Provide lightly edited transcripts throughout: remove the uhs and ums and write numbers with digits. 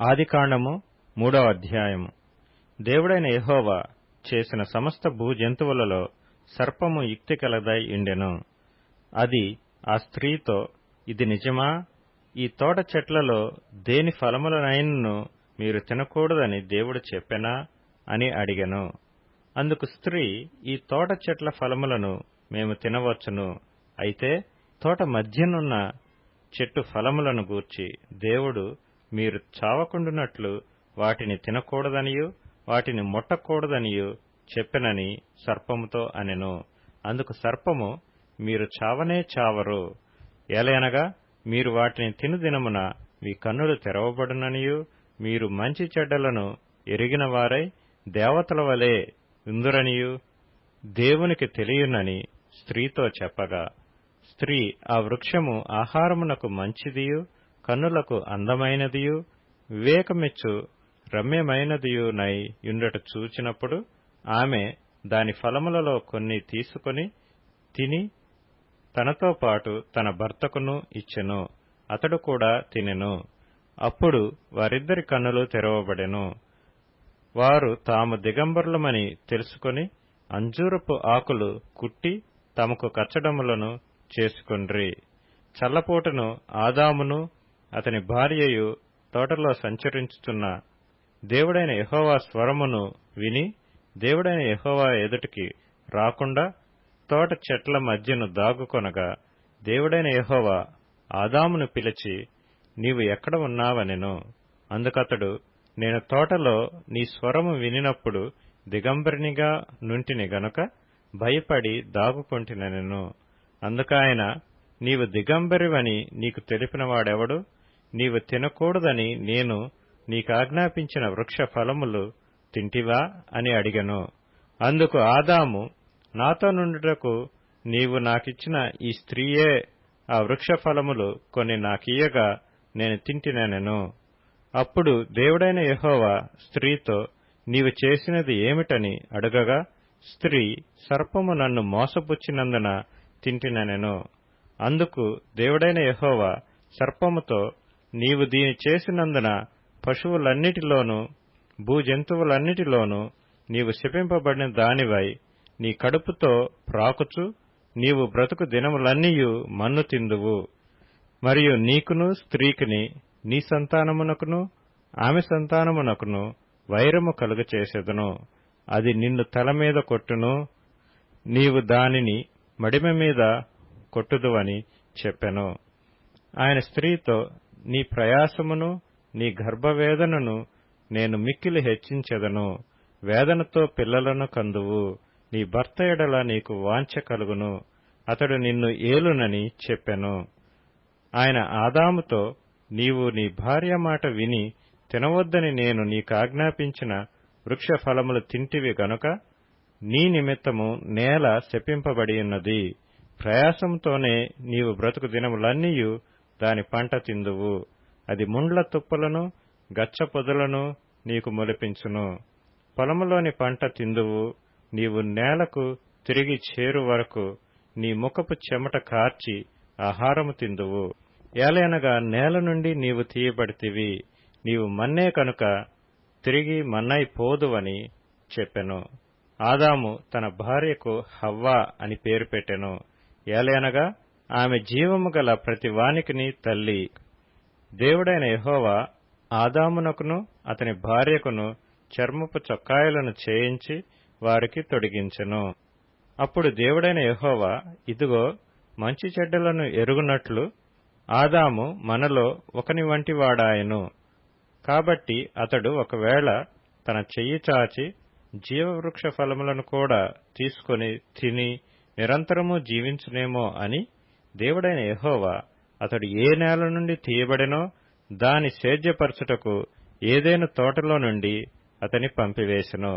ఆదికాండము 3వ అధ్యాయము. దేవుడైన యెహోవా చేసిన సమస్త భూజంతువులలో సర్పము యుక్తి కలదై ఉండెను. అది ఆ స్త్రీతో, ఇది నిజమా? ఈ తోట చెట్లలో దేని ఫలములనైనను మీరు తినకూడదని దేవుడు చెప్పెనా అని అడిగెను. అందుకు స్త్రీ, ఈ తోట చెట్ల ఫలములను మేము తినవచ్చును. అయితే తోట మధ్యనున్న చెట్టు ఫలములను గూర్చి దేవుడు మీరు చావకుండునట్లు వాటిని తినకూడదనియూ వాటిని ముట్టకూడదనియూ చెప్పెనని సర్పముతో అనెను. అందుకు సర్పము, మీరు చావనే చావరు. ఏలయనగా మీరు వాటిని తిను దినమున మీ కన్నులు తెరవబడుననియూ మీరు మంచి చెడ్డలను ఎరిగిన వారై దేవతల వలె ఉందురనియూ దేవునికి తెలియునని స్త్రీతో చెప్పగా, స్త్రీ ఆ వృక్షము ఆహారమునకు మంచిదియు కన్నులకు అందమైనదియు వివేకమిచ్చు రమ్యమైనదియునై యుండుట చూచినప్పుడు ఆమె దాని ఫలములలో కొన్ని తీసుకొని తిని తనతో పాటు తన భర్తకును ఇచ్చెను. అతడు కూడా తినెను. అప్పుడు వారిద్దరి కన్నులు తెరవబడెను. వారు తాము దిగంబరులమని తెలుసుకొని అంజూరపు ఆకులు కుట్టి తమకు కచ్చడములను చేసుకొండ్రి. చల్లపూటను ఆదామును అతని భార్యయు తోటలో సంచరించుచున్న దేవుడైన యెహోవా స్వరమును విని దేవుడైన యెహోవా ఎదుటికి రాకుండా తోట చెట్ల మధ్యను దాగుకొనగా, దేవుడైన యెహోవా ఆదామును పిలిచి, నీవు ఎక్కడ ఉన్నావనెను. అందుకతడు, నేను తోటలో నీ స్వరము వినినప్పుడు దిగంబరినిగా నుంటిని గనుక భయపడి దాగుకొంటినెను. అందుకాయన, నీవు దిగంబరివని నీకు తెలిపినవాడెవడు? నీవు తినకూడదని నేను నీకాజ్ఞాపించిన వృక్ష ఫలములు తింటివా అని అడిగెను. అందుకు ఆదాము, నాతో నుండుటకు నీవు నాకిచ్చిన ఈ స్త్రీయే ఆ వృక్ష ఫలములు కొన్ని నాకియ్యగా నేను తింటినెను. అప్పుడు దేవుడైన యెహోవా స్త్రీతో, నీవు చేసినది ఏమిటని అడుగగా, స్త్రీ, సర్పము నన్ను మోసపుచ్చినందున తింటినెను. అందుకు దేవుడైన యెహోవా సర్పముతో, నీవు దీని చేసినందున పశువులన్నిటిలోనూ భూజంతువులన్నిటిలోనూ నీవు శపింపబడిన దానివై నీ కడుపుతో ప్రాకుచు నీవు బ్రతుకు దినములన్నీయు మన్ను తిందువు. మరియు నీకును స్త్రీకిని నీ సంతానమునకును ఆమె సంతానమునకును వైరము కలుగచేసెదను. అది నిన్ను తల మీద కొట్టును, నీవు దానిని మడిమ మీద కొట్టుదువని చెప్పెను. ఆయన స్త్రీతో, నీ ప్రయాసమును నీ గర్భవేదనను నేను మిక్కిలి హెచ్చించెదను. వేదనతో పిల్లలను కందువు. నీ భర్త ఎడల నీకు వాంఛ కలుగును, అతడు నిన్ను ఏలునని చెప్పెను. ఆయన ఆదాముతో, నీవు నీ భార్య మాట విని తినవద్దని నేను నీకాజ్ఞాపించిన వృక్ష ఫలములు తింటివి గనుక నీ నిమిత్తము నేల శపింపబడియున్నది. ప్రయాసంతోనే నీవు బ్రతుకు దినములన్నీయు దాని పంట తిందువు. అది ముండ్ల తుప్పలను గచ్చ పొదలను నీకు మొలిపించును. పొలములోని పంట తిందువు. నీవు నేలకు తిరిగి చేరు వరకు నీ ముఖపు చెమట కార్చి ఆహారము తిందువు. ఏలయనగా నేల నుండి నీవు తీయబడితివి, నీవు మన్నే కనుక తిరిగి మన్నై పోదువని చెప్పెను. ఆదాము తన భార్యకు హవ్వ అని పేరు పెట్టెను. ఏలయనగా ఆమె జీవము గల ప్రతి వానికిని తల్లి. దేవుడైన యెహోవా ఆదామునకును అతని భార్యకును చర్మపు చొక్కాయలను చేయించి వారికి తొడిగించెను. అప్పుడు దేవుడైన యెహోవా, ఇదిగో, మంచి చెడ్డలను ఎరుగునట్లు ఆదాము మనలో ఒకని వంటి వాడాయెను. కాబట్టి అతడు ఒకవేళ తన చెయ్యి చాచి జీవవృక్ష ఫలములను కూడా తీసుకొని తిని నిరంతరము జీవించునేమో అని దేవుడైన యెహోవా అతడు ఏ నేల నుండి తీయబడెనో దాని సేద్యపరచుటకు ఏదెను తోటలో నుండి అతని పంపివేసెను.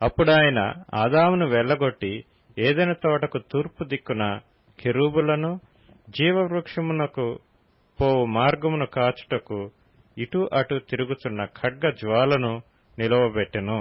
అప్పుడాయన ఆదామును వెళ్లగొట్టి ఏదెను తోటకు తూర్పు దిక్కున కెరూబులను జీవవృక్షమునకు పోవు మార్గమును కాచుటకు ఇటు అటు తిరుగుచున్న ఖడ్గ జ్వాలను నిలవబెట్టెను.